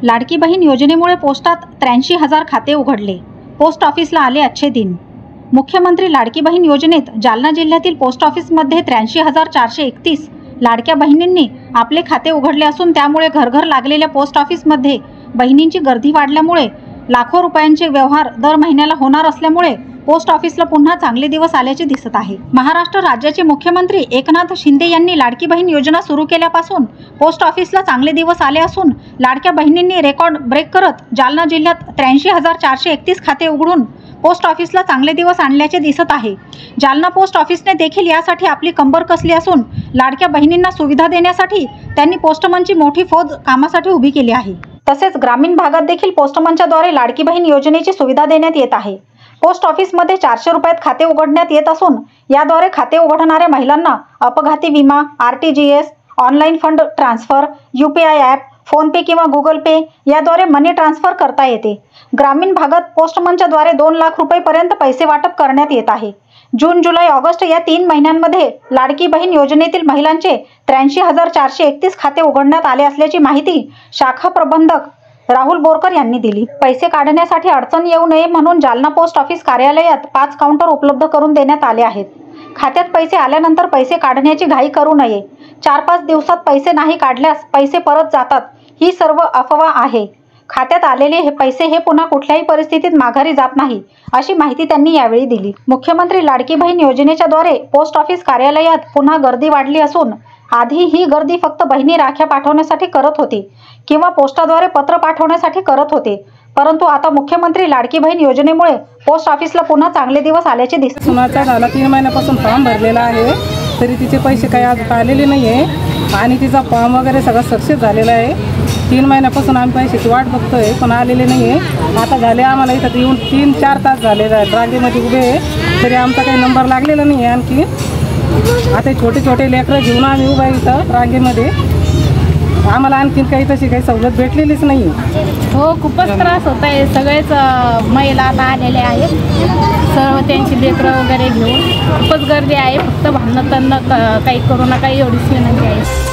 लाडकी बहीण योजनेमुळे पोस्टात 83,000 खाते उघडले। पोस्ट ऑफिसला आले अच्छे दिन। मुख्यमंत्री लाडकी बहीण योजनेत जालना जिल्ह्यातील पोस्ट ऑफिसमध्ये 83,431 लाडक्या बहिणींनी आपले खाते उघडले असून त्यामुळे घरघर लागलेल्या पोस्ट ऑफिसमध्ये बहिणींची गर्दी वाढल्यामुळे लाखो रुपयांचे व्यवहार दर महिन्याला होणार असल्यामुळे पोस्ट ऑफिसला पुन्हा चांगले दिवस आल्याचे दिसत आहे। महाराष्ट्र राज्याचे मुख्यमंत्री एकनाथ शिंदे यांनी लाडकी बहीण योजना सुरू केल्यापासून पोस्ट ऑफिसला चांगले दिवस आले असून लाडक्या बहिणींनी रेकॉर्ड ब्रेक करत जालना जिल्ह्यात 83,431 खाते उघडून पोस्ट ऑफिसला चांगले दिवस आणल्याचे दिसत आहे। जालना पोस्ट ऑफिसने देखील यासाठी आपली कंबर कसली असून लाडक्या बहिणींना सुविधा देण्यासाठी त्यांनी पोस्टमनची मोठी फौज कामासाठी उभी केली आहे। तसेच ग्रामीण भागात देखील पोस्टमनच्या द्वारे लाडकी बहीण योजनेची सुविधा देण्यात येत आहे। पोस्ट ऑफिसमध्ये 400 रुपयात खाते उघडण्यात येत असून याद्वारे खाते उघडणाऱ्या महिलांना अपघाती विमा, RTGS, online fund transfer, UPI app, PhonePe किंवा गुगल पे याद्वारे मनी ट्रान्सफर करता येते। ग्रामीण भागात पोस्टमनच्या द्वारे 2 लाख रुपयेपर्यंत पैसे वाटप करण्यात येत आहे। जून, जुलै, ऑगस्ट या 3 महिन्यांमध्ये लाडकी बहीण योजनेतील महिलांचे 83,431 खाते उघडण्यात आले असल्याची माहिती शाखा प्रबंधक राहुल बोरकर यांनी दिली। पैसे काढण्यासाठी अडचण येऊ नये म्हणून जालना पोस्ट ऑफिस कार्यालयात 5 काउंटर उपलब्ध करून देण्यात आले आहेत। खात्यात पैसे आल्यानंतर पैसे काढण्याची घाई करू नये। 4-5 दिवसात पैसे नाही काढल्यास पैसे परत जातात, ही सर्व अफवा आहे। खात्यात आलेले हे पैसे हे पुन्हा कुठल्याही परिस्थितीत माघारी जात नाही, अशी माहिती त्यांनी यावेळी दिली। मुख्यमंत्री लाडकी बहीण योजनेच्या द्वारे पोस्ट ऑफिस कार्यालयात पुन्हा गर्दी वाढली असून आधी ही गर्दी फक्त बहिणी राख्या पाठवण्यासाठी करत होती किंवा पोस्टाद्वारे पत्र पाठवण्यासाठी करत होते, परंतु आता मुख्यमंत्री लाडकी बहीण योजनेमुळे पोस्ट ऑफिसला पुन्हा चांगले दिवस आल्याचे दिसते। सुनाचा झाला 3 महिन्यापासून फॉर्म भरलेला आहे, तरी तिचे पैसे काही अजून आलेले नाही आहे आणि तिचा फॉर्म वगैरे सगळं सक्सेस झालेला आहे। 3 महिन्यापासून आम्ही पैशाची वाट बघतोय पण आलेले नाही आहे। आता झाले आम्हाला इथं येऊन 3-4 तास झाले रांगेमध्ये उभे आहे, तरी आमचा काही नंबर लागलेला नाही आहे। आणखी आता छोटे छोटे लेकरं घेऊन आम्ही उभा इथं रांगेमध्ये, आम्हाला आणखीन काही तशी काही सवलत भेटलेलीच नाही। हो, खूपच त्रास होत आहे। सगळेच महिला आता आलेले आहेत, सर्व त्यांची लेकरं वगैरे घेऊन खूपच गर्दी आहे। फक्त भांडण काही करू नका एवढीच विनंती आहे।